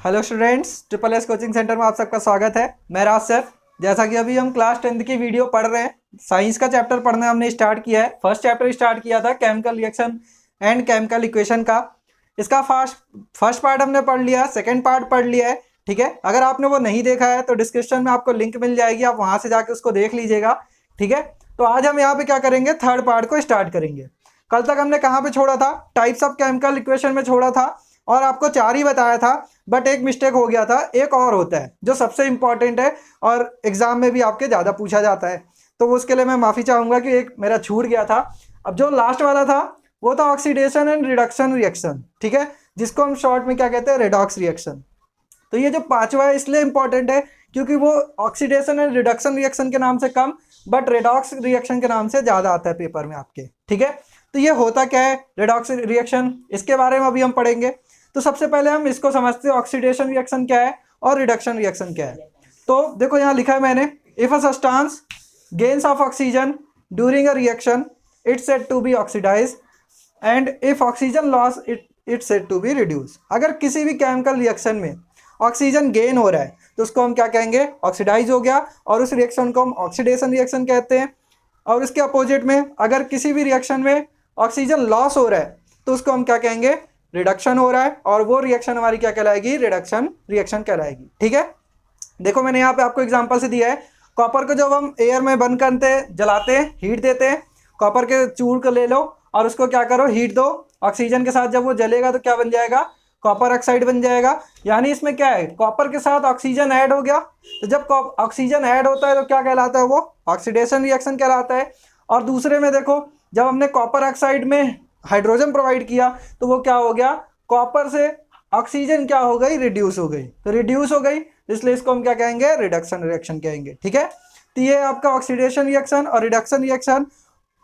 Hello students, triple S coaching centre में आप सबका स्वागत है। मैं राज सर। जैसा कि अभी हम क्लास 10th की वीडियो पढ़ रहे हैं, साइंस का चैप्टर पढ़ना हमने स्टार्ट किया है। फर्स्ट चैप्टर स्टार्ट किया था chemical reaction and chemical equation का। इसका फर्स्ट पार्ट हमने पढ़ लिया, सेकेंड पार्ट पढ़ लिया है। ठीक है, अगर आपने वो नहीं देखा है तो डिस्क्रिप्शन में आपको लिंक मिल जाएगी, आप वहाँ से जाके उसको देख लीजिएगा। ठीक है, तो आज हम यहाँ पे क्या करेंगे, थर्ड पार्ट को स्टार्ट करेंगे। कल तक हमने कहाँ पे छोड़ा था, टाइप्स ऑफ केमिकल इक्वेशन में छोड़ा था और आपको 4 ही बताया था, बट एक मिस्टेक हो गया था। एक और होता है जो सबसे इंपॉर्टेंट है और एग्जाम में भी आपके ज़्यादा पूछा जाता है, तो उसके लिए मैं माफ़ी चाहूँगा कि एक मेरा छूट गया था। अब जो लास्ट वाला था वो था ऑक्सीडेशन एंड रिडक्शन रिएक्शन। ठीक है, जिसको हम शॉर्ट में क्या कहते हैं, रेडॉक्स रिएक्शन। तो ये जो पांचवा है इसलिए इंपॉर्टेंट है क्योंकि वो ऑक्सीडेशन एंड रिडक्शन रिएक्शन के नाम से कम, बट रेडॉक्स रिएक्शन के नाम से ज़्यादा आता है पेपर में आपके। ठीक है, तो ये होता क्या है रेडॉक्स रिएक्शन, इसके बारे में अभी हम पढ़ेंगे। तो सबसे पहले हम इसको समझते हैं, ऑक्सीडेशन रिएक्शन क्या है और रिडक्शन रिएक्शन क्या है। तो देखो यहाँ लिखा है मैंने, if a substance gains of oxygen during a reaction it's said to be oxidize and if oxygen loss it said to be reduce. अगर किसी भी केमिकल रिएक्शन में ऑक्सीजन गेन हो रहा है तो उसको हम क्या कहेंगे, ऑक्सीडाइज हो गया, और उस रिएक्शन को हम ऑक्सीडेशन रिएक्शन कहते हैं। और उसके अपोजिट में अगर किसी भी रिएक्शन में ऑक्सीजन लॉस हो रहा है तो उसको हम क्या कहेंगे, रिडक्शन हो रहा है, और वो रिएक्शन हमारी क्या कहलाएगी, रिडक्शन रिएक्शन कहलाएगी। ठीक है, देखो मैंने यहाँ पे आपको एग्जांपल से दिया है, कॉपर को जब हम एयर में बंद करते हैं, जलाते हैं, हीट देते हैं, कॉपर के चूर को ले लो और उसको क्या करो, हीट दो, ऑक्सीजन के साथ जब वो जलेगा तो क्या बन जाएगा, कॉपर ऑक्साइड बन जाएगा। यानी इसमें क्या है, कॉपर के साथ ऑक्सीजन ऐड हो गया, तो जब ऑक्सीजन ऐड होता है तो क्या कहलाता है, वो ऑक्सीडेशन रिएक्शन कहलाता है। और दूसरे में देखो, जब हमने कॉपर ऑक्साइड में हाइड्रोजन प्रोवाइड किया तो वो क्या हो गया, कॉपर से ऑक्सीजन क्या हो गई, रिड्यूस हो गई, तो रिड्यूस हो गई, इसलिए इसको हम क्या कहेंगे, रिडक्शन रिएक्शन कहेंगे। ठीक है, तो ये आपका ऑक्सीडेशन रिएक्शन और रिडक्शन रिएक्शन,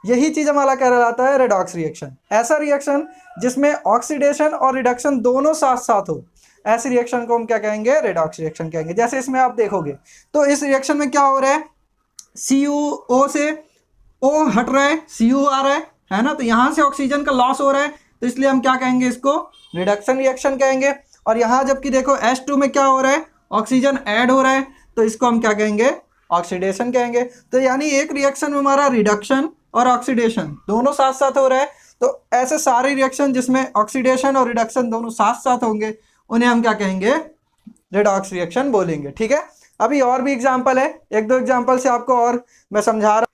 यही चीज हमारा कहलाता है रेडॉक्स रिएक्शन। ऐसा रिएक्शन जिसमें ऑक्सीडेशन और रिडक्शन दोनों साथ साथ हो, ऐसे रिएक्शन को हम क्या कहेंगे, रेडॉक्स रिएक्शन कहेंगे। जैसे इसमें आप देखोगे तो इस रिएक्शन में क्या हो रहा है, CuO से O हट रहा है, Cu आ रहा है ना, तो यहाँ से ऑक्सीजन का लॉस हो रहा है, तो इसलिए हम क्या कहेंगे, इसको रिडक्शन रिएक्शन कहेंगे। और यहाँ जबकि देखो H2 में क्या हो रहा है, ऑक्सीजन ऐड हो रहा है, तो इसको हम क्या कहेंगे, ऑक्सीडेशन कहेंगे। तो यानी एक रिएक्शन में हमारा रिडक्शन और ऑक्सीडेशन दोनों साथ साथ हो रहा है, तो ऐसे सारे रिएक्शन जिसमें ऑक्सीडेशन और रिडक्शन दोनों साथ साथ होंगे उन्हें हम क्या कहेंगे, रेडॉक्स रिएक्शन बोलेंगे। ठीक है, अभी और भी एग्जांपल है, एक दो एग्जांपल से आपको और मैं समझा रहा।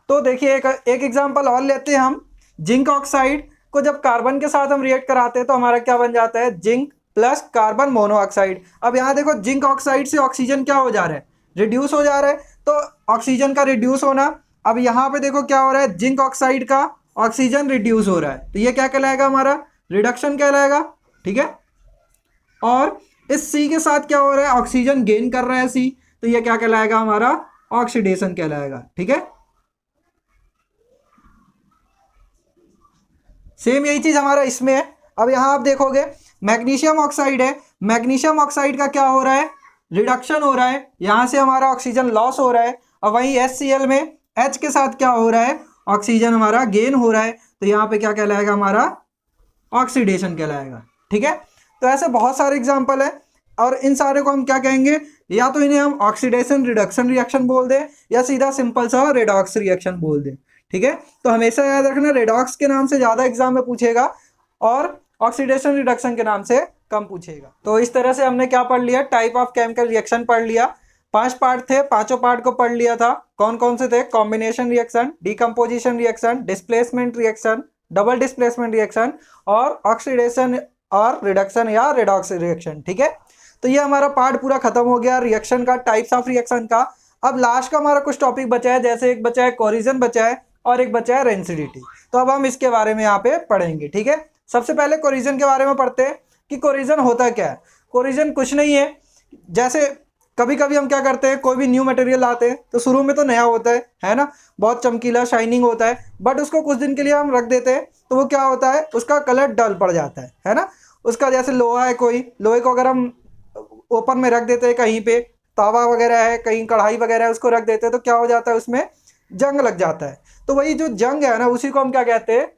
तो देखिए एक एग्जांपल और लेते हैं हम, जिंक ऑक्साइड को जब कार्बन के साथ हम रिएक्ट कराते हैं तो हमारा क्या बन जाता है, जिंक प्लस कार्बन मोनोऑक्साइड। अब यहाँ देखो जिंक ऑक्साइड से ऑक्सीजन क्या हो जा रहा है, रिड्यूस हो जा रहा है, तो ऑक्सीजन का रिड्यूस होना। अब यहाँ पे देखो क्या हो रहा है, जिंक ऑक्साइड का ऑक्सीजन रिड्यूस हो रहा है, तो ये क्या कहलाएगा, हमारा रिडक्शन कहलाएगा। ठीक है, और इस C के साथ क्या हो रहा है, ऑक्सीजन गेन कर रहा है C, तो ये क्या कहलाएगा, हमारा ऑक्सीडेशन कहलाएगा। ठीक है, सेम यही चीज हमारा इसमें है। अब यहाँ आप देखोगे मैग्नीशियम ऑक्साइड है, मैग्नीशियम ऑक्साइड का क्या हो रहा है, रिडक्शन हो रहा है, यहाँ से हमारा ऑक्सीजन लॉस हो रहा है, और वहीं HCl में H के साथ क्या हो रहा है, ऑक्सीजन हमारा गेन हो रहा है, तो यहाँ पे क्या कहलाएगा, हमारा ऑक्सीडेशन कहलाएगा। ठीक है, तो ऐसे बहुत सारे एग्जाम्पल है, और इन सारे को हम क्या कहेंगे, या तो इन्हें हम ऑक्सीडेशन रिडक्शन रिएक्शन बोल दें या सीधा सिंपल सा रेडॉक्स रिएक्शन बोल दें। ठीक है, तो हमेशा याद रखना रेडॉक्स के नाम से ज़्यादा एग्जाम में पूछेगा और ऑक्सीडेशन रिडक्शन के नाम से कम पूछेगा। तो इस तरह से हमने क्या पढ़ लिया, टाइप ऑफ केमिकल रिएक्शन पढ़ लिया। 5 पार्ट थे, पांचों पार्ट को पढ़ लिया था। कौन कौन से थे, combination reaction, decomposition reaction, displacement reaction, double displacement reaction और ऑक्सीडेशन और रिडक्शन या रेडॉक्स रिएक्शन। ठीक है, तो ये हमारा पार्ट पूरा खत्म हो गया रिएक्शन का, टाइप्स ऑफ रिएक्शन का। अब लास्ट का हमारा कुछ टॉपिक बचा है, जैसे एक बचा है कोरिजन बचा है और एक बचा है रेंसिडिटी, तो अब हम इसके बारे में यहाँ पे पढ़ेंगे। ठीक है, सबसे पहले कोरिजन के बारे में पढ़ते हैं कि कोरिजन होता क्या है। कोरिजन कुछ नहीं है, जैसे कभी कभी हम क्या करते हैं, कोई भी न्यू मटेरियल लाते हैं तो शुरू में तो नया होता है ना, बहुत चमकीला शाइनिंग होता है, बट उसको कुछ दिन के लिए हम रख देते हैं तो वो क्या होता है, उसका कलर डल पड़ जाता है ना। उसका जैसे लोहा है, कोई लोहे को अगर हम ओपन में रख देते हैं, कहीं पे तावा वगैरह है, कहीं कढ़ाई वगैरह है, उसको रख देते हैं तो क्या हो जाता है, उसमें जंग लग जाता है। तो वही जो जंग है ना, उसी को हम क्या कहते हैं,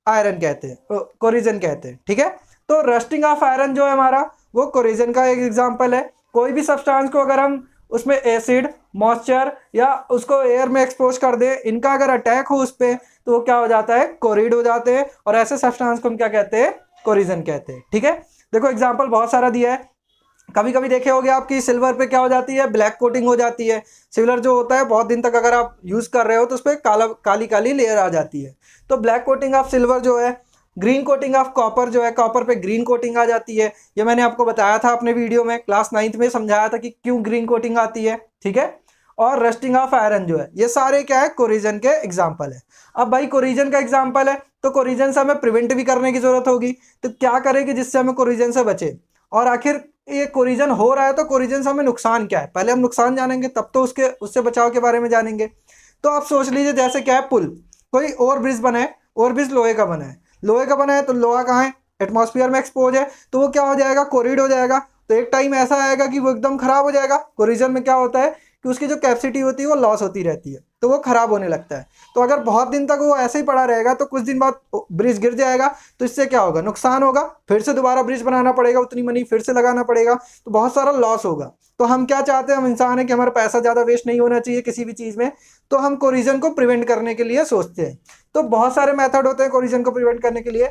आयरन कहते हैं, कोरिजन कहते हैं। ठीक है, तो रस्टिंग ऑफ आयरन जो है हमारा, वो कोरिजन का एक एग्जाम्पल है। कोई भी सब्सटेंस को अगर हम उसमें एसिड, मॉइस्चर या उसको एयर में एक्सपोज कर दे, इनका अगर अटैक हो उस पर, तो वो क्या हो जाता है, कोरिड हो जाते हैं। और ऐसे सब्सटेंस को हम क्या कहते हैं, कोरिजन कहते हैं। ठीक है, देखो एग्जाम्पल बहुत सारा दिया है। कभी कभी देखे होगे आपकी सिल्वर पे क्या हो जाती है, ब्लैक कोटिंग हो जाती है। सिल्वर जो होता है बहुत दिन तक अगर आप यूज कर रहे हो तो उस पर काली काली लेयर आ जाती है, तो ब्लैक कोटिंग ऑफ सिल्वर जो है। ग्रीन कोटिंग ऑफ कॉपर जो है, कॉपर पे ग्रीन कोटिंग आ जाती है। ये मैंने आपको बताया था अपने वीडियो में, क्लास 9th में समझाया था कि क्यों ग्रीन कोटिंग आती है। ठीक है, और रस्टिंग ऑफ आयरन जो है, ये सारे क्या है, कोरिजन के एग्जाम्पल है। अब भाई कोरिजन का एग्जाम्पल है तो कोरिजन से हमें प्रिवेंट भी करने की जरूरत होगी, तो क्या करें कि जिससे हमें कोरिजन से बचे। और आखिर ये कोरिजन हो रहा है तो कोरिजन से हमें नुकसान क्या है, पहले हम नुकसान जानेंगे तब तो उससे बचाव के बारे में जानेंगे। तो आप सोच लीजिए जैसे क्या है, पुल, कोई ओवर ब्रिज बना है, ओवर ब्रिज लोहे का बना है, लोहे का बना है तो लोहा कहाँ है, एटमॉस्फेयर में एक्सपोज है, तो वो क्या हो जाएगा, कोरिड हो जाएगा। तो एक टाइम ऐसा आएगा कि वो एकदम खराब हो जाएगा। कोरिजन में क्या होता है कि उसकी जो कैपेसिटी होती है वो लॉस होती रहती है, तो वो खराब होने लगता है। तो अगर बहुत दिन तक वो ऐसे ही पड़ा रहेगा तो कुछ दिन बाद ब्रिज गिर जाएगा, तो इससे क्या होगा, नुकसान होगा, फिर से दोबारा ब्रिज बनाना पड़ेगा, उतनी मनी फिर से लगाना पड़ेगा, तो बहुत सारा लॉस होगा। तो हम क्या चाहते हैं, हम इंसान है कि हमारा पैसा ज़्यादा वेस्ट नहीं होना चाहिए किसी भी चीज़ में, तो हम कोरिजन को प्रिवेंट करने के लिए सोचते हैं। तो बहुत सारे मेथड होते हैं कोरिजन को प्रिवेंट करने के लिए।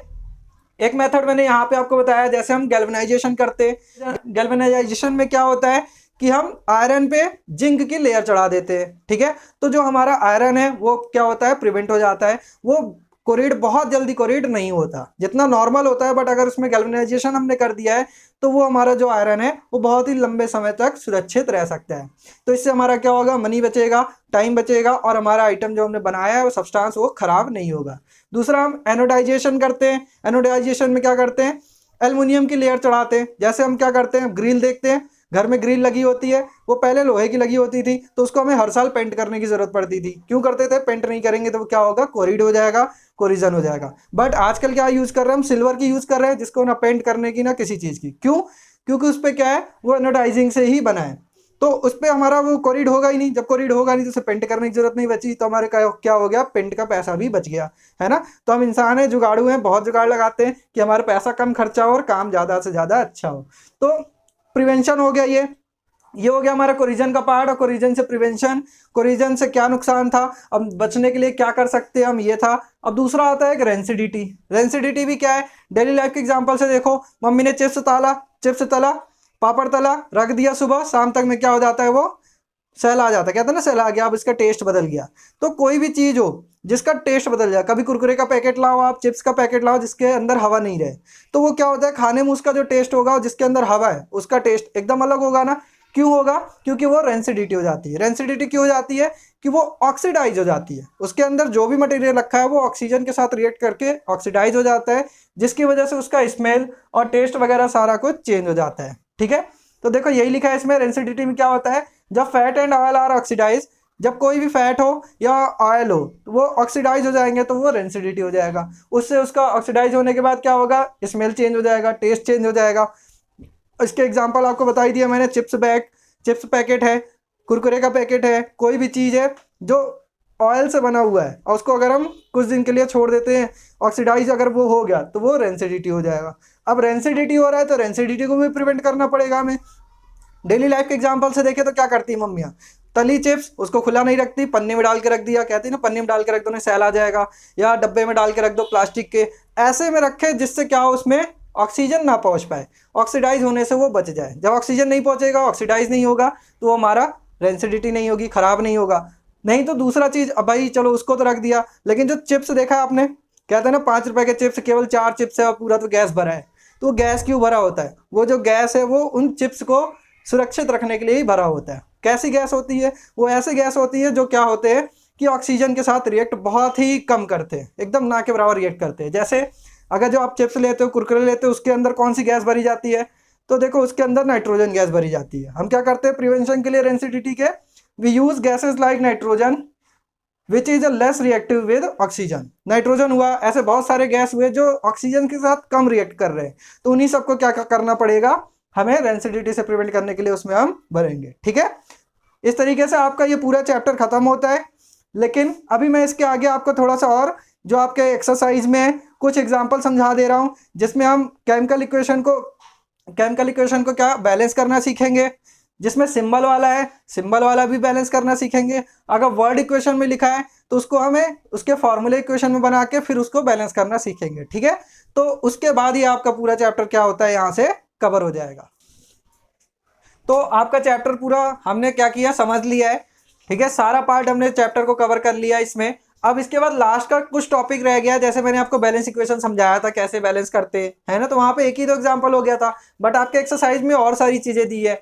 एक मेथड मैंने यहाँ पे आपको बताया, जैसे हम गैल्वेनाइजेशन करते हैं। गैल्वेनाइजेशन में क्या होता है कि हम आयरन पे जिंक की लेयर चढ़ा देते हैं। ठीक है, तो जो हमारा आयरन है वो क्या होता है, प्रिवेंट हो जाता है। वो कोरिड बहुत जल्दी कोरिड नहीं होता जितना नॉर्मल होता है, बट अगर उसमें गैल्वेनाइजेशन हमने कर दिया है तो वो हमारा जो आयरन है वो बहुत ही लंबे समय तक सुरक्षित रह सकता है। तो इससे हमारा क्या होगा, मनी बचेगा, टाइम बचेगा, और हमारा आइटम जो हमने बनाया है वो सब्सटेंस वो खराब नहीं होगा। दूसरा, हम एनोडाइजेशन करते हैं। एनोडाइजेशन में क्या करते हैं, एल्युमिनियम की लेयर चढ़ाते हैं। जैसे हम क्या करते हैं, ग्रिल देखते हैं, घर में ग्रिल लगी होती है, वो पहले लोहे की लगी होती थी, तो उसको हमें हर साल पेंट करने की जरूरत पड़ती थी। क्यों करते थे, पेंट नहीं करेंगे तो क्या होगा, कोरिड हो जाएगा, कोरिजन हो जाएगा। बट आजकल क्या यूज कर रहे हैं, हम सिल्वर की यूज कर रहे हैं, जिसको ना पेंट करने की ना किसी चीज की। क्यों, क्योंकि उस पर क्या है, वो एनोडाइजिंग से ही बना है, तो उस पर हमारा वो कोरिड होगा ही नहीं। जब कोरिड होगा नहीं तो उसे पेंट करने की जरूरत नहीं बची, तो हमारे क्या हो गया, पेंट का पैसा भी बच गया, है ना। तो हम इंसान है, जुगाड़ू हैं, बहुत जुगाड़ लगाते हैं कि हमारा पैसा कम खर्चा हो और काम ज़्यादा से ज़्यादा अच्छा हो। तो प्रिवेंशन हो गया, ये हो गया हमारा कोरिजन का पार्ट। और कोरिजन से प्रिवेंशन, कोरिजन से क्या नुकसान था, अब बचने के लिए क्या कर सकते हैं हम, ये था। अब दूसरा आता है रेंसिडिटी। रेंसिडिटी भी क्या है, डेली लाइफ के एग्जांपल से देखो, मम्मी ने चिप्स तला, पापड़ तला, रख दिया, सुबह शाम तक में क्या हो जाता है, वो सेल आ जाता है, कहते हैं ना सेल आ गया, अब इसका टेस्ट बदल गया। तो कोई भी चीज़ हो जिसका टेस्ट बदल जाए, कभी कुरकुरे का पैकेट लाओ आप, चिप्स का पैकेट लाओ जिसके अंदर हवा नहीं रहे, तो वो क्या होता है, खाने में उसका जो टेस्ट होगा और जिसके अंदर हवा है उसका टेस्ट एकदम अलग होगा ना। क्यों होगा, क्योंकि वो रेंसिडिटी हो जाती है। रेंसिडिटी क्यों हो जाती है, कि वो ऑक्सीडाइज हो जाती है, उसके अंदर जो भी मटेरियल रखा है वो ऑक्सीजन के साथ रिएक्ट करके ऑक्सीडाइज हो जाता है, जिसकी वजह से उसका स्मेल और टेस्ट वगैरह सारा कुछ चेंज हो जाता है। ठीक है, तो देखो यही लिखा है इसमें, रेंसिडिटी में क्या होता है, जब fat and oil are oxidize, जब कोई भी फैट हो या ऑयल हो तो वो ऑक्सीडाइज हो जाएंगे, तो वो रेंसिडिटी हो जाएगा। उससे उसका ऑक्सीडाइज होने के बाद क्या होगा, स्मेल चेंज हो जाएगा, टेस्ट चेंज हो जाएगा। इसके एग्जांपल आपको बताई दिया मैंने, चिप्स पैकेट है, कुरकुरे का पैकेट है, कोई भी चीज़ है जो ऑयल से बना हुआ है और उसको अगर हम कुछ दिन के लिए छोड़ देते हैं, ऑक्सीडाइज अगर वो हो गया तो वो रेंसिडिटी हो जाएगा। अब रेंसिडिटी हो रहा है तो रेंसिडिटी को भी प्रिवेंट करना पड़ेगा हमें। डेली लाइफ के एग्जांपल से देखें तो क्या करती है मम्मियाँ, तली चिप्स उसको खुला नहीं रखती, पन्नी में डाल के रख दिया, कहती है ना पन्नी में डाल के रख दो ना सेल आ जाएगा, या डब्बे में डाल के रख दो प्लास्टिक के, ऐसे में रखे जिससे क्या हो, उसमें ऑक्सीजन ना पहुंच पाए, ऑक्सीडाइज होने से वो बच जाए। जब ऑक्सीजन नहीं पहुंचेगा, ऑक्सीडाइज नहीं होगा, तो वो हमारा रेंसिडिटी नहीं होगी, खराब नहीं होगा। नहीं तो दूसरा चीज़, अब भाई चलो उसको तो रख दिया, लेकिन जो चिप्स देखा आपने, कहते हैं ना 5 रुपए के चिप्स केवल 4 चिप्स है और पूरा तो गैस भरा है, तो वो गैस क्यों भरा होता है, वो जो गैस है वो उन चिप्स को सुरक्षित रखने के लिए ही भरा होता है। कैसी गैस होती है, वो ऐसे गैस होती है जो क्या होते हैं कि ऑक्सीजन के साथ रिएक्ट बहुत ही कम करते हैं, एकदम ना के बराबर रिएक्ट करते हैं। जैसे अगर जो आप चिप्स लेते हो, कुरकुरे लेते हो, उसके अंदर कौन सी गैस भरी जाती है, तो देखो उसके अंदर नाइट्रोजन गैस भरी जाती है। हम क्या करते हैं प्रिवेंशन के लिए रेंसिडिटी के, we use gases like nitrogen which is a less reactive with oxygen. Nitrogen हुआ, ऐसे बहुत सारे गैस हुए जो ऑक्सीजन के साथ कम रिएक्ट कर रहे हैं, तो उन्हीं सबको क्या करना पड़ेगा हमें, रेंसिडिटी से प्रिवेंट करने के लिए उसमें हम भरेंगे। ठीक है, इस तरीके से आपका ये पूरा चैप्टर खत्म होता है। लेकिन अभी मैं इसके आगे आपको थोड़ा सा और जो आपके एक्सरसाइज में कुछ एग्जाम्पल समझा दे रहा हूँ, जिसमें हम केमिकल इक्वेशन को केमिकल इक्वेशन को क्या बैलेंस करना सीखेंगे, जिसमें सिंबल वाला है सिंबल वाला भी बैलेंस करना सीखेंगे। अगर वर्ड इक्वेशन में लिखा है तो उसको हमें उसके फॉर्मूले इक्वेशन में बना के फिर उसको बैलेंस करना सीखेंगे, ठीक है। तो उसके बाद ही आपका पूरा चैप्टर क्या होता है यहाँ से कवर हो जाएगा। तो आपका चैप्टर पूरा हमने क्या किया समझ लिया है, ठीक है। सारा पार्ट हमने चैप्टर को कवर कर लिया इसमें। अब इसके बाद लास्ट का कुछ टॉपिक रह गया, जैसे मैंने आपको बैलेंस इक्वेशन समझाया था कैसे बैलेंस करते हैं ना, तो वहां पे एक ही तो एग्जांपल हो गया था, बट आपके एक्सरसाइज में और सारी चीजें दी है।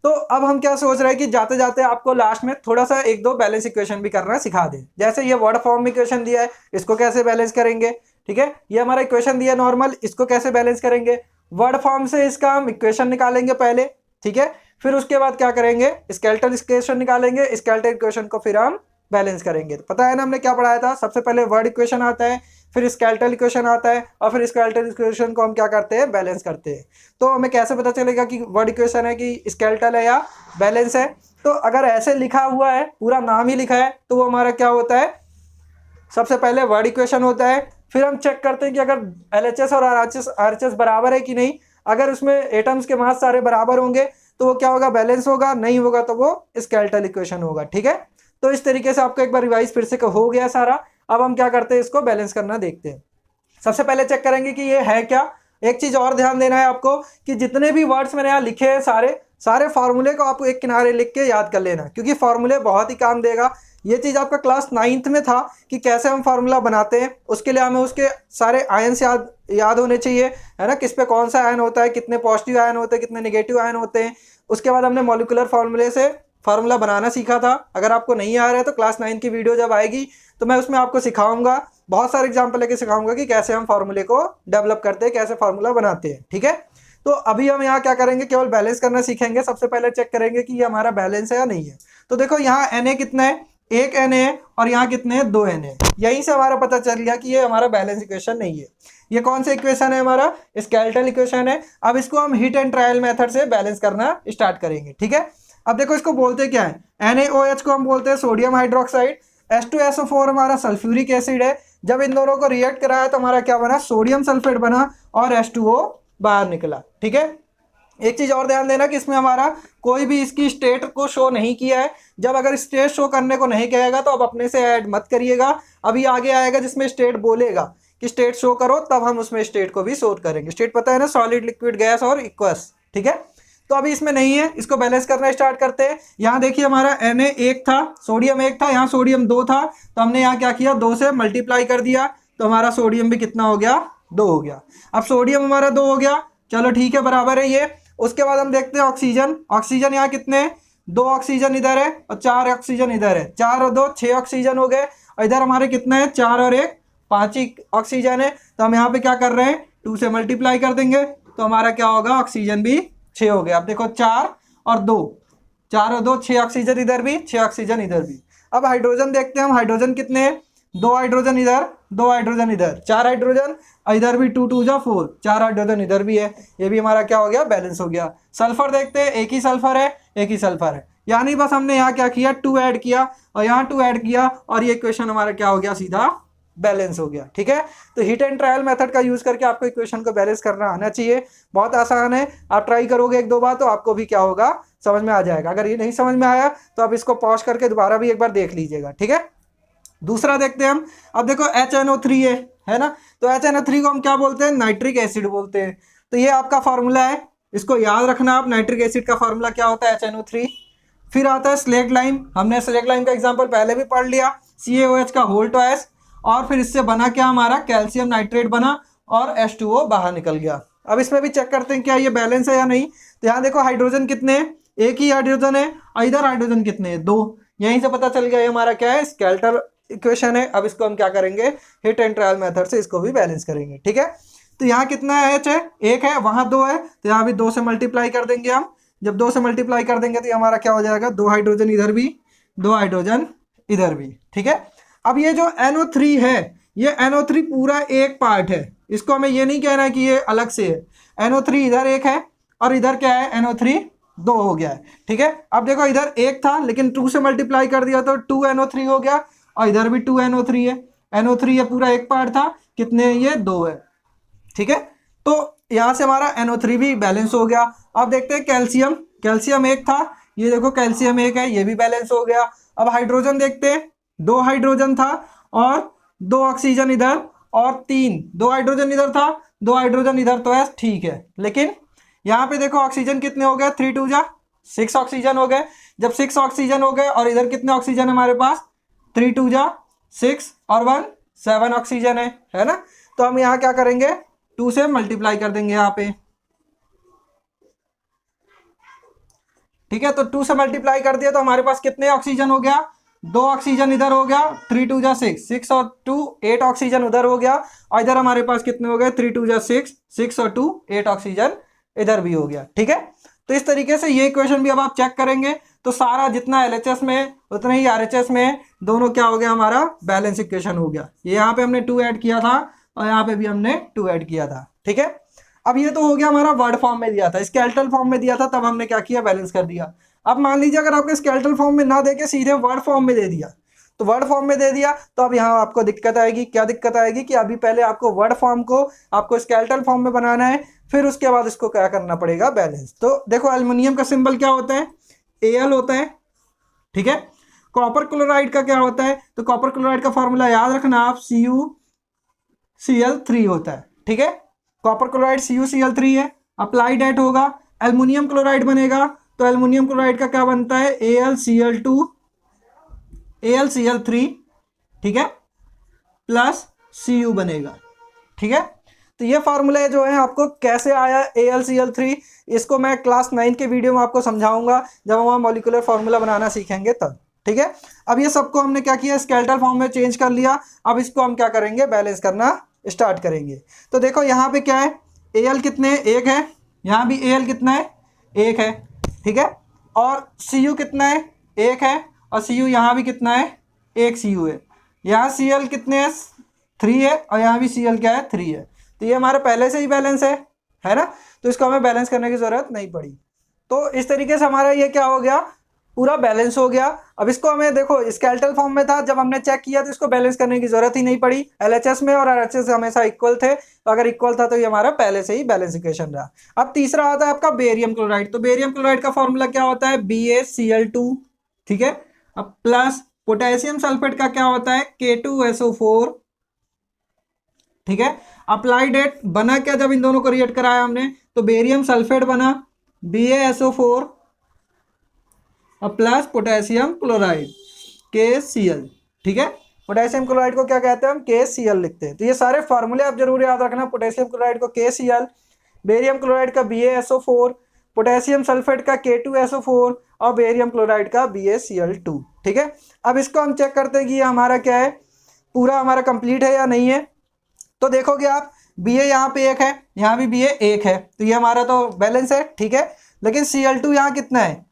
तो अब हम क्या सोच रहे हैं कि जाते जाते आपको लास्ट में थोड़ा सा एक दो बैलेंस इक्वेशन भी करना सिखा दें। जैसे ये वर्ड फॉर्म में इक्वेशन दिया है, इसको कैसे बैलेंस करेंगे, ठीक है। ये हमारा इक्वेशन दिया नॉर्मल, इसको कैसे बैलेंस करेंगे। वर्ड फॉर्म से इसका हम इक्वेशन निकालेंगे पहले, ठीक है। फिर उसके बाद क्या करेंगे, स्केलेटल इक्वेशन निकालेंगे, स्केलेटल इक्वेशन को फिर हम बैलेंस करेंगे। तो पता है ना हमने क्या पढ़ाया था, सबसे पहले वर्ड इक्वेशन आता है, फिर स्केलेटल इक्वेशन आता है, और फिर स्केलेटल इक्वेशन को हम क्या करते हैं बैलेंस करते हैं। तो हमें कैसे पता चलेगा कि वर्ड इक्वेशन है कि स्केलेटल है या बैलेंस है। तो अगर ऐसे लिखा हुआ है, पूरा नाम ही लिखा है, तो वो हमारा क्या होता है, सबसे पहले वर्ड इक्वेशन होता है। फिर हम चेक करते हैं कि अगर LHS और RHS बराबर है कि नहीं। अगर उसमें एटम्स के मास सारे बराबर होंगे तो वो क्या होगा, बैलेंस होगा, नहीं होगा तो वो स्केलेटल इक्वेशन होगा, ठीक है। तो इस तरीके से आपको एक बार रिवाइज फिर से हो गया सारा। अब हम क्या करते हैं, इसको बैलेंस करना देखते हैं। सबसे पहले चेक करेंगे कि ये है क्या। एक चीज और ध्यान देना है आपको कि जितने भी वर्ड्स मैंने यहाँ लिखे हैं सारे फार्मूले को आपको एक किनारे लिख के याद कर लेना, क्योंकि फार्मूले बहुत ही काम देगा। ये चीज आपका क्लास 9th में था कि कैसे हम फार्मूला बनाते हैं, उसके लिए हमें उसके सारे आयन्स याद होने चाहिए, है ना। किस पे कौन सा आयन होता है, कितने पॉजिटिव आयन होते हैं, कितने नेगेटिव आयन होते हैं। उसके बाद हमने मॉलिक्यूलर फार्मूले से फार्मूला बनाना सीखा था। अगर आपको नहीं आ रहा है तो क्लास 9 की वीडियो जब आएगी तो मैं उसमें आपको सिखाऊंगा, बहुत सारे एग्जाम्पल लेके सिखाऊंगा कि कैसे हम फार्मूले को डेवलप करते हैं, कैसे फार्मूला बनाते हैं, ठीक है। तो अभी हम यहाँ क्या करेंगे, केवल बैलेंस करना सीखेंगे। सबसे पहले चेक करेंगे कि ये हमारा बैलेंस है या नहीं है। तो देखो यहाँ Na कितना है, एक Na है, और यहाँ कितने हैं, 2 Na है। यहीं से हमारा पता चल गया कि ये हमारा बैलेंस इक्वेशन नहीं है। ये कौन सा इक्वेशन है, हमारा स्केलेटल इक्वेशन है। अब इसको हम हीट एंड ट्रायल मेथड से बैलेंस करना स्टार्ट करेंगे, ठीक है। अब देखो इसको बोलते क्या है, NaOH को हम बोलते हैं सोडियम हाइड्रोक्साइड, H2SO4 हमारा सल्फ्यूरिक एसिड है। जब इन दोनों को रिएक्ट कराया तो हमारा क्या बना, सोडियम सल्फेट बना और H2O बाहर निकला, ठीक है। एक चीज और ध्यान देना कि इसमें हमारा कोई भी इसकी स्टेट को शो नहीं किया है। जब अगर स्टेट शो करने को नहीं कहेगा तो अब अपने से ऐड मत करिएगा, अभी आगे आएगा जिसमें स्टेट बोलेगा कि स्टेट शो करो, तब हम उसमें स्टेट को भी शो करेंगे। स्टेट पता है ना, सॉलिड, लिक्विड, गैस और इक्वस, ठीक है। तो अभी इसमें नहीं है, इसको बैलेंस करना स्टार्ट करते हैं। यहाँ देखिए हमारा Na 1 था, सोडियम 1 था, यहाँ सोडियम 2 था, तो हमने यहाँ क्या किया, 2 से मल्टीप्लाई कर दिया, तो हमारा सोडियम भी कितना हो गया, 2 हो गया। अब सोडियम हमारा 2 हो गया, चलो ठीक है, बराबर है ये। उसके बाद हम देखते हैं ऑक्सीजन। ऑक्सीजन यहाँ कितने हैं, 2 ऑक्सीजन इधर है और 4 ऑक्सीजन इधर है, 4 और 2 6 ऑक्सीजन हो गए। और इधर हमारे कितने हैं, 4 और 1 5 ही ऑक्सीजन है। तो हम यहाँ पे क्या कर रहे हैं, 2 से मल्टीप्लाई कर देंगे, तो हमारा क्या होगा, ऑक्सीजन भी 6 हो गया। अब देखो 4 और 2, 4 और 2 6 ऑक्सीजन इधर भी, 6 ऑक्सीजन इधर भी। अब हाइड्रोजन देखते हैं हम, हाइड्रोजन कितने हैं, 2 हाइड्रोजन इधर, 2 हाइड्रोजन इधर, 4 हाइड्रोजन, इधर भी 2 2 जा 4, 4 हाइड्रोजन इधर भी है। ये भी हमारा क्या हो गया, बैलेंस हो गया। सल्फर देखते हैं, एक ही सल्फर है, एक ही सल्फर है, यानी बस हमने यहाँ क्या किया, 2 ऐड किया और यहाँ 2 ऐड किया, और ये इक्वेशन हमारा क्या हो गया, सीधा बैलेंस हो गया, ठीक है। तो हीट एंड ट्रायल मेथड का यूज करके आपको इक्वेशन को बैलेंस करना आना चाहिए, बहुत आसान है। आप ट्राई करोगे 1-2 बार तो आपको भी क्या होगा, समझ में आ जाएगा। अगर ये नहीं समझ में आया तो आप इसको पॉज करके दोबारा भी एक बार देख लीजिएगा, ठीक है। दूसरा देखते हैं हम। अब देखो HNO3 है ना, तो HNO3 को हम क्या बोलते हैं, नाइट्रिक एसिड बोलते हैं। तो ये आपका फार्मूला है, इसको याद रखना आप। नाइट्रिक एसिड का फार्मूला क्या होता है, HNO3। फिर आता है स्लेट लाइम, हमने स्लेट लाइम का एग्जाम्पल पहले भी पढ़ लिया, CaOH का होल ट्वाइस, और फिर इससे बना क्या, हमारा कैल्शियम नाइट्रेट बना और H2O बाहर निकल गया। अब इसमें भी चेक करते हैं क्या ये बैलेंस है या नहीं। तो यहाँ देखो हाइड्रोजन कितने हैं, एक ही हाइड्रोजन है, और इधर हाइड्रोजन कितने हैं, 2। यहीं से पता चल गया ये हमारा क्या है, स्केलेटल इक्वेशन है। अब इसको हम क्या करेंगे, हिट एंड ट्रायल मेथड से इसको भी बैलेंस करेंगे, ठीक है। तो यहाँ कितना है, H है, 1 है, वहाँ 2 है, तो यहाँ भी 2 से मल्टीप्लाई कर देंगे हम। जब 2 से मल्टीप्लाई कर देंगे तो हमारा क्या हो जाएगा, 2 हाइड्रोजन इधर भी, 2 हाइड्रोजन इधर भी, ठीक है। अब ये जो NO3 है, ये NO3 पूरा एक पार्ट है, इसको हमें ये नहीं कहना है कि ये अलग से है। NO3 इधर 1 है और इधर क्या है, NO3 2 हो गया है, ठीक है। अब देखो इधर 1 था लेकिन 2 से मल्टीप्लाई कर दिया तो 2 NO3 हो गया, और इधर भी 2 NO3 है। NO3 ये पूरा एक पार्ट था, कितने ये 2 है, ठीक है। तो यहाँ से हमारा NO3 भी बैलेंस हो गया। अब देखते हैं कैल्शियम, कैल्शियम एक था, ये देखो कैल्शियम एक है, ये भी बैलेंस हो गया। अब हाइड्रोजन देखते हैं, 2 हाइड्रोजन था और 2 ऑक्सीजन इधर और 2 हाइड्रोजन इधर था, 2 हाइड्रोजन इधर, तो है ठीक है। लेकिन यहाँ पे देखो ऑक्सीजन कितने हो गए, 3 2 जा 6 ऑक्सीजन हो गए। जब 6 ऑक्सीजन हो गए और इधर कितने ऑक्सीजन है हमारे पास, 3 2 जा 6 और 1 7 ऑक्सीजन है ना। तो हम यहाँ क्या करेंगे, 2 से मल्टीप्लाई कर देंगे यहाँ पे, ठीक है। तो 2 से मल्टीप्लाई कर दिया तो हमारे पास कितने ऑक्सीजन हो गया, 2 ऑक्सीजन इधर हो गया, 3 2 जा 6 6 और 2 8 ऑक्सीजन उधर हो गया, और इधर हमारे पास कितने हो गए, 3 2 जा 6 6 और 2 8 ऑक्सीजन इधर भी हो गया, ठीक है। तो इस तरीके से ये इक्वेशन भी अब आप चेक करेंगे तो सारा जितना LHS में उतना ही RHS में दोनों क्या हो गया, हमारा बैलेंस इक्वेशन हो गया। ये यहाँ पे हमने 2 ऐड किया था और यहाँ पे भी हमने 2 ऐड किया था, ठीक है। अब ये तो हो गया हमारा वर्ड फॉर्म में दिया था, स्केलेटल फॉर्म में दिया था, तब हमने क्या किया, बैलेंस कर दिया। अब मान लीजिए अगर आपको स्केलेटल फॉर्म में ना देके सीधे वर्ड फॉर्म में दे दिया, तो वर्ड फॉर्म में दे दिया तो अब यहाँ आपको दिक्कत आएगी। क्या दिक्कत आएगी कि अभी पहले आपको वर्ड फॉर्म को आपको स्केलेटल फॉर्म में बनाना है, फिर उसके बाद इसको क्या करना पड़ेगा, बैलेंस। तो देखो एल्युमिनियम का सिंबल क्या होता है, Al होता है, ठीक है। कॉपर क्लोराइड का क्या होता है, तो कॉपर क्लोराइड का फॉर्मूला याद रखना आप, CuCl3 होता है, ठीक है। कॉपर क्लोराइड CuCl3 है। अप्लाइड एट होगा, एल्युमिनियम क्लोराइड बनेगा, तो एल्युमिनियम क्लोराइड का क्या बनता है, AlCl3, ठीक है, प्लस Cu बनेगा, ठीक है। तो ये फार्मूला जो है आपको कैसे आया AlCl3, इसको मैं क्लास 9 के वीडियो में आपको समझाऊंगा जब हम मॉलिक्यूलर फार्मूला बनाना सीखेंगे तब, ठीक है। अब ये सबको हमने क्या किया, स्केलेटल फॉर्म में चेंज कर लिया। अब इसको हम क्या करेंगे, बैलेंस करना स्टार्ट करेंगे। तो देखो यहाँ पे क्या है, Al कितने, 1 है, यहाँ भी Al कितना है, 1 है, ठीक है। और Cu कितना है, 1 है, और Cu यहाँ भी कितना है, 1 Cu है। यहाँ Cl कितने हैं, 3 है, और यहाँ भी Cl क्या है, 3 है। तो ये हमारे पहले से ही बैलेंस है ना, तो इसको हमें बैलेंस करने की जरूरत नहीं पड़ी। तो इस तरीके से हमारा ये क्या हो गया, पूरा बैलेंस हो गया। अब इसको हमें देखो स्केलेटल फॉर्म में था, जब हमने चेक किया तो इसको बैलेंस करने की जरूरत ही नहीं पड़ी। LHS में और RHS हमेशा इक्वल थे, तो अगर इक्वल था तो ये हमारा पहले से ही बैलेंस इक्वेशन रहा। अब तीसरा आता है आपका बेरियम क्लोराइड। तो बेरियम क्लोराइड का फॉर्मूला क्या होता है, BaCl2, ठीक है। अब प्लस पोटेशियम सल्फेट का क्या होता है, K2SO4, ठीक है। अप्लाइड एट बना क्या, जब इन दोनों को रिएक्ट कराया हमने तो बेरियम सल्फेट बना BaSO4 और प्लस पोटेशियम क्लोराइड KCl, ठीक है। पोटेशियम क्लोराइड को क्या कहते हैं हम, KCl लिखते हैं। तो ये सारे फार्मूले आप जरूर याद रखना, पोटेशियम क्लोराइड को KCl, बेरियम क्लोराइड का BaSO4, पोटेशियम सल्फेट का K2SO4 और बेरियम क्लोराइड का BaCl2, ठीक है। अब इसको हम चेक करते हैं कि ये हमारा क्या है, पूरा हमारा कंप्लीट है या नहीं है। तो देखोगे आप Ba यहाँ पे 1 है, यहाँ भी Ba 1 है, तो ये हमारा तो बैलेंस है, ठीक है। लेकिन Cl2 यहाँ कितना है,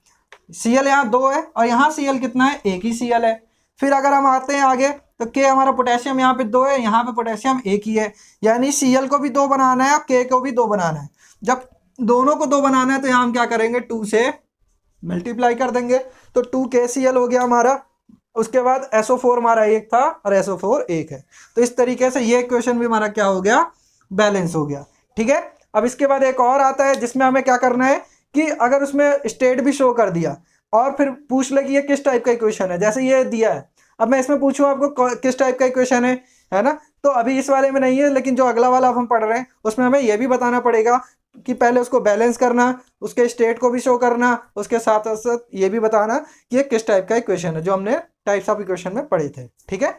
Cl यहाँ 2 है, और यहाँ Cl कितना है, 1 ही Cl है। फिर अगर हम आते हैं आगे तो K हमारा पोटेशियम यहाँ पे 2 है, यहाँ पे पोटेशियम 1 ही है, यानी Cl को भी 2 बनाना है और K को भी 2 बनाना है। जब दोनों को 2 बनाना है तो यहाँ हम क्या करेंगे, 2 से मल्टीप्लाई कर देंगे, तो 2KCl हो गया हमारा। उसके बाद SO4 हमारा 1 था और SO4 1 है। तो इस तरीके से ये इक्वेशन भी हमारा क्या हो गया, बैलेंस हो गया, ठीक है। अब इसके बाद एक और आता है जिसमें हमें क्या करना है कि अगर उसमें स्टेट भी शो कर दिया और फिर पूछ ले कि ये किस टाइप का इक्वेशन है, जैसे ये दिया है, अब मैं इसमें पूछूं आपको किस टाइप का इक्वेशन है ना, तो अभी इस वाले में नहीं है, लेकिन जो अगला वाला अब हम पढ़ रहे हैं उसमें हमें यह भी बताना पड़ेगा कि पहले उसको बैलेंस करना, उसके स्टेट को भी शो करना, उसके साथ साथ ये भी बताना कि ये किस टाइप का इक्वेशन है, जो हमने टाइप्स ऑफ इक्वेशन में पढ़े थे, ठीक है।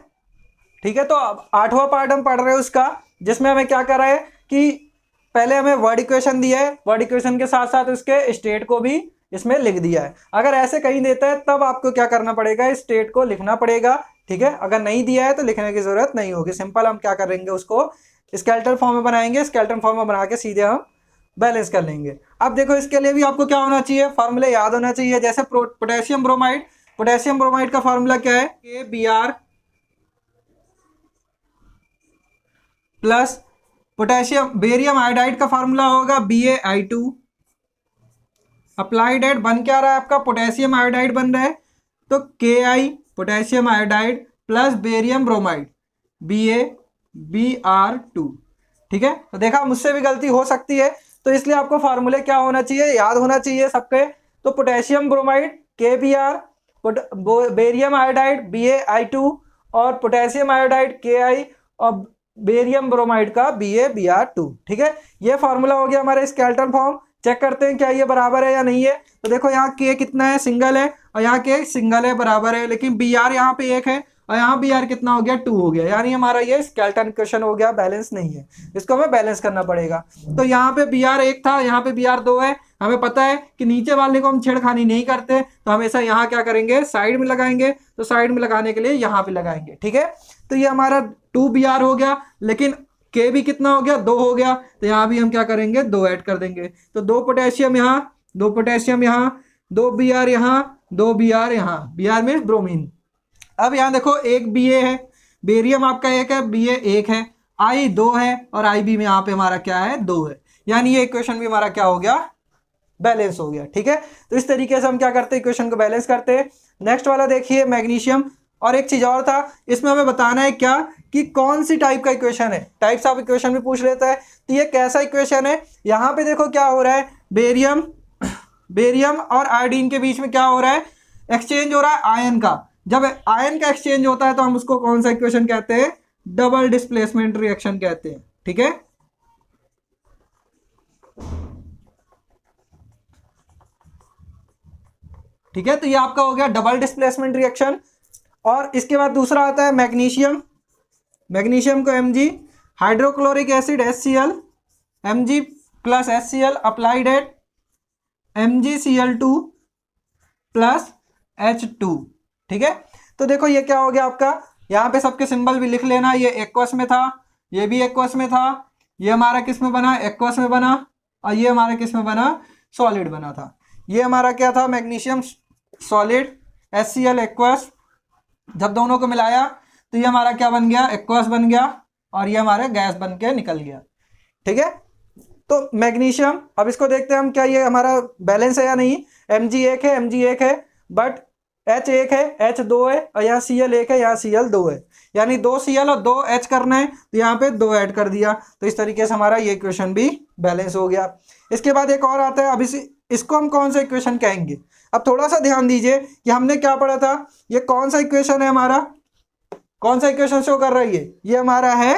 ठीक है, तो अब 8वां पार्ट हम पढ़ रहे हैं उसका, जिसमें हमें क्या कर रहा है कि पहले हमें वर्ड इक्वेशन दिया है, वर्ड इक्वेशन के साथ साथ उसके स्टेट को भी इसमें लिख दिया है। अगर ऐसे कहीं देता है तब आपको क्या करना पड़ेगा, स्टेट को लिखना पड़ेगा, ठीक है। अगर नहीं दिया है तो लिखने की जरूरत नहीं होगी, सिंपल हम क्या करेंगे, उसको स्केलेटल फॉर्म में बनाएंगे, स्केलेटल फॉर्म में बना के सीधे हम बैलेंस कर लेंगे। अब देखो इसके लिए भी आपको क्या होना चाहिए, फार्मूले याद होना चाहिए। जैसे पोटेशियम ब्रोमाइड, पोटेशियम ब्रोमाइड का फार्मूला क्या है, KBr plus potassium barium iodide का फार्मूला होगा BaI2। अप्लाइड एट बन क्या रहा है आपका, पोटेशियम आयोडाइड बन रहा है, तो Ki potassium iodide plus barium bromide BaBr2, ठीक है, तो देखा मुझसे भी गलती हो सकती है, तो इसलिए आपको फार्मूले क्या होना चाहिए, याद होना चाहिए सबके। तो potassium bromide KBr, barium iodide BaI2 और पोटेशियम आयोडाइड KI और बेरियम ब्रोमाइड का BaBr2। ठीक है, ये फार्मूला हो गया हमारे स्केलेटन फॉर्म। चेक करते हैं क्या ये बराबर है या नहीं है। तो देखो यहाँ K कितना है, सिंगल है, और यहाँ K सिंगल है, बराबर है, लेकिन Br यहाँ पे 1 है और यहाँ Br कितना हो गया, 2 हो गया, यानी हमारा ये स्केलेटन इक्वेशन हो गया, बैलेंस नहीं है, इसको हमें बैलेंस करना पड़ेगा। तो यहाँ पे Br 1 था, यहाँ पे Br 2 है। हमें पता है कि नीचे वाले को हम छेड़खानी नहीं करते, तो हमेशा यहाँ क्या करेंगे, साइड में लगाएंगे। तो साइड में लगाने के लिए यहाँ पे लगाएंगे। ठीक है, तो ये हमारा 2Br हो गया, लेकिन K भी कितना हो गया, 2 हो गया, तो यहाँ भी हम क्या करेंगे, 2 ऐड कर देंगे। तो 2 पोटेशियम यहाँ, 2 पोटेशियम यहाँ, 2 Br यहाँ, 2 Br यहाँ, Br मीन्स ब्रोमीन। अब यहाँ देखो एक Ba है, बेरियम आपका 1 है, Ba 1 है, I 2 है और Ib में यहाँ पे हमारा क्या है, 2 है, यानी ये इक्वेशन भी हमारा क्या हो गया, बैलेंस हो गया। ठीक है, तो इस तरीके से हम क्या करते हैं, इक्वेशन को बैलेंस करते हैं। नेक्स्ट वाला देखिए मैग्नीशियम। और एक चीज और था, इसमें हमें बताना है क्या कि कौन सी टाइप का इक्वेशन है, टाइप्स ऑफ इक्वेशन भी पूछ लेता है। तो ये कैसा इक्वेशन है, यहाँ पे देखो क्या हो रहा है, बेरियम और आयोडीन के बीच में क्या हो रहा है, एक्सचेंज हो रहा है आयन का। जब आयन का एक्सचेंज होता है तो हम उसको कौन सा इक्वेशन कहते हैं, डबल डिस्प्लेसमेंट रिएक्शन कहते हैं। ठीक है, ठीक है, तो ये आपका हो गया डबल डिस्प्लेसमेंट रिएक्शन। और इसके बाद दूसरा आता है मैग्नीशियम। मैग्नीशियम को Mg, hydrochloric acid HCl, Mg plus HCl applied at MgCl2 plus H2। ठीक है, तो देखो ये क्या हो गया आपका, यहाँ पे सबके सिंबल भी लिख लेना। ये एक्वस में था, ये भी एक्वस में था, ये हमारा किस में बना, एक्वस में बना, और ये हमारा किस में बना, सॉलिड बना था। ये हमारा क्या था, मैग्नीशियम सॉलिड, HCl एक्वस। जब दोनों को मिलाया तो ये हमारा क्या बन गया, एक्वस बन गया, और ये हमारा गैस बन के निकल गया। ठीक है, तो मैग्नीशियम, अब इसको देखते हैं हम क्या ये हमारा बैलेंस है या नहीं। Mg 1 है, Mg 1 है, बट H 1 है, H 2 है, और यहाँ Cl 1 है, यहाँ Cl 2 है, यानी 2 Cl और 2 H करना है, तो यहाँ पे 2 ऐड कर दिया। तो इस तरीके से हमारा ये इक्वेशन भी बैलेंस हो गया। इसके बाद एक और आता है, अब इसको हम कौन सा इक्वेशन कहेंगे। अब थोड़ा सा ध्यान दीजिए कि हमने क्या पढ़ा था, ये कौन सा इक्वेशन है हमारा, कौन सा इक्वेशन शो कर रही है, ये हमारा है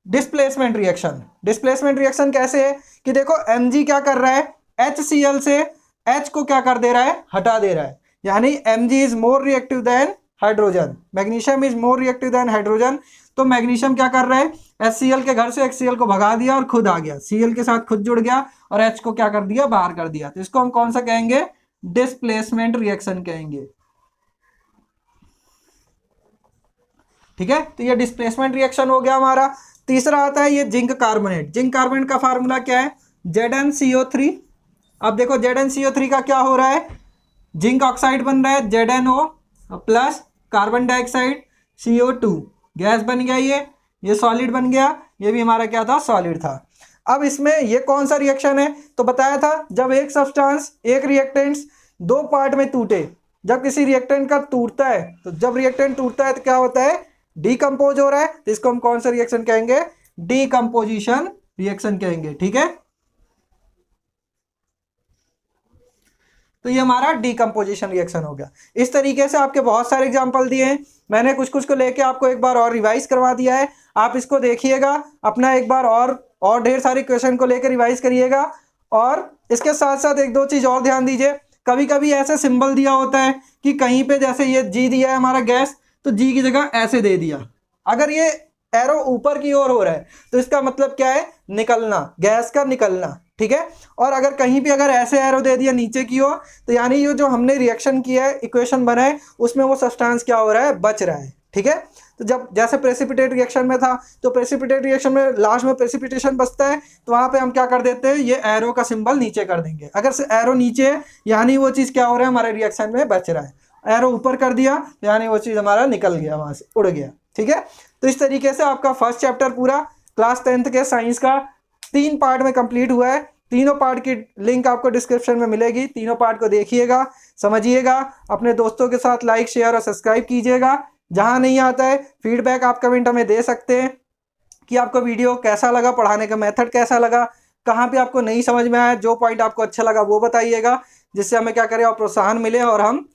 डिस्प्लेसमेंट रिएक्शन। डिस्प्लेसमेंट रिएक्शन कैसे है कि देखो Mg क्या कर रहा है, HCl से H को क्या कर दे रहा है, हटा दे रहा है, यानी Mg is more reactive than hydrogen, magnesium is more reactive than hydrogen. तो मैग्नीशियम क्या कर रहा है, HCl के घर से HCl को भगा दिया और खुद आ गया, Cl के साथ खुद जुड़ गया और H को क्या कर दिया, बाहर कर दिया। तो इसको हम कौन सा कहेंगे, डिस्प्लेसमेंट रिएक्शन कहेंगे। ठीक है, तो ये डिस्प्लेसमेंट रिएक्शन हो गया हमारा। तीसरा आता है ये जिंक कार्बोनेट। जिंक कार्बोनेट का फार्मूला क्या है, ZnCO3। अब देखो ZnCO3 का क्या हो रहा है, जिंक ऑक्साइड बन रहा है, ZnO plus carbon dioxide CO2, gas बन गया, ये सॉलिड बन गया, ये भी हमारा क्या था, सॉलिड था। अब इसमें ये कौन सा रिएक्शन है, तो बताया था जब एक सब्सटेंस, एक रिएक्टेंट्स 2 पार्ट में टूटे, जब किसी रिएक्टेंट का टूटता है, तो जब रिएक्टेंट टूटता है तो क्या होता है, डीकंपोज हो रहा है, तो इसको हम कौन सा रिएक्शन कहेंगे, डीकंपोजिशन रिएक्शन कहेंगे। ठीक है, तो ये हमारा डीकंपोजिशन रिएक्शन हो गया। इस तरीके से आपके बहुत सारे एग्जांपल दिए हैं, मैंने कुछ कुछ को लेके आपको एक बार और रिवाइज करवा दिया है। आप इसको देखिएगा अपना एक बार और ढेर सारे क्वेश्चन को लेकर रिवाइज करिएगा। और इसके साथ साथ एक दो चीज और ध्यान दीजिए, कभी कभी ऐसे सिंबल दिया होता है कि कहीं पे जैसे ये जी दिया है हमारा गैस, तो जी की जगह ऐसे दे दिया, अगर ये एरो ऊपर की ओर हो रहा है तो इसका मतलब क्या है, निकलना, गैस का निकलना। ठीक है, और अगर कहीं भी अगर ऐसे एरो दे दिया नीचे की ओर, तो यानी ये जो हमने रिएक्शन किया है, इक्वेशन बनाए, उसमें वो सब्सटेंस क्या हो रहा है, बच रहा है। ठीक है, तो जब जैसे प्रेसिपिटेट रिएक्शन में था, तो प्रेसिपिटेट रिएक्शन में लास्ट में प्रेसिपिटेशन बचता है, तो वहां पे हम क्या कर देते हैं, ये एरो का सिंबल नीचे कर देंगे। अगर एरो नीचे है यानी वो चीज क्या हो रहा है, हमारे रिएक्शन में बच रहा है, एरो ऊपर कर दिया यानी वो चीज हमारा निकल गया, वहां से उड़ गया। ठीक है, तो इस तरीके से आपका फर्स्ट चैप्टर पूरा क्लास 10th के साइंस का 3 पार्ट में कंप्लीट हुआ है। तीनों पार्ट की लिंक आपको डिस्क्रिप्शन में मिलेगी, तीनों पार्ट को देखिएगा, समझिएगा, अपने दोस्तों के साथ लाइक शेयर और सब्सक्राइब कीजिएगा। जहां नहीं आता है फीडबैक आप कमेंट हमें दे सकते हैं। कि आपको वीडियो कैसा लगा, पढ़ाने का मेथड कैसा लगा, कहाँ पे आपको नहीं समझ में आया, जो पॉइंट आपको अच्छा लगा वो बताइएगा, जिससे हमें क्या करें और प्रोत्साहन मिले और हम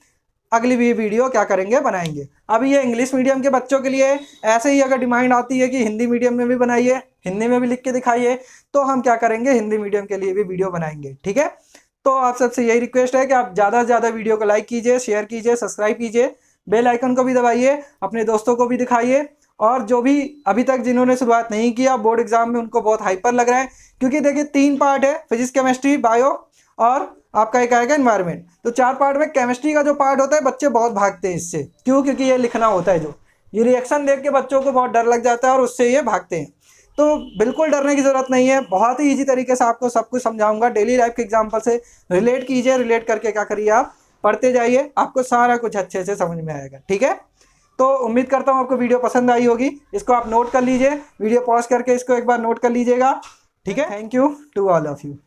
अगली भी वीडियो क्या करेंगे, बनाएंगे। अभी ये इंग्लिश मीडियम के बच्चों के लिए ऐसे ही अगर डिमांड आती है कि हिंदी मीडियम में भी बनाइए, हिंदी में भी लिख के दिखाइए, तो हम क्या करेंगे, हिंदी मीडियम के लिए भी वीडियो बनाएंगे। ठीक है, तो आप सबसे यही रिक्वेस्ट है कि आप ज़्यादा से ज़्यादा वीडियो को लाइक कीजिए, शेयर कीजिए, सब्सक्राइब कीजिए, बेल आइकन को भी दबाइए, अपने दोस्तों को भी दिखाइए। और जो भी अभी तक जिन्होंने शुरुआत नहीं किया, बोर्ड एग्जाम में उनको बहुत हाइपर लग रहा है, क्योंकि देखिए 3 पार्ट है, फिजिक्स, केमिस्ट्री, बायो और आपका एक आएगा एनवायरनमेंट। तो 4 पार्ट में केमिस्ट्री का जो पार्ट होता है बच्चे बहुत भागते हैं इससे। क्यों? क्योंकि ये लिखना होता है, जो ये रिएक्शन देख के बच्चों को बहुत डर लग जाता है और उससे ये भागते हैं। तो बिल्कुल डरने की जरूरत नहीं है, बहुत ही ईजी तरीके से आपको सब कुछ समझाऊंगा। डेली लाइफ के एग्जाम्पल से रिलेट कीजिए, रिलेट करके क्या करिए, आप पढ़ते जाइए, आपको सारा कुछ अच्छे से समझ में आएगा। ठीक है, तो उम्मीद करता हूँ आपको वीडियो पसंद आई होगी। इसको आप नोट कर लीजिए, वीडियो पॉज करके इसको एक बार नोट कर लीजिएगा। ठीक है, thank you to all of you.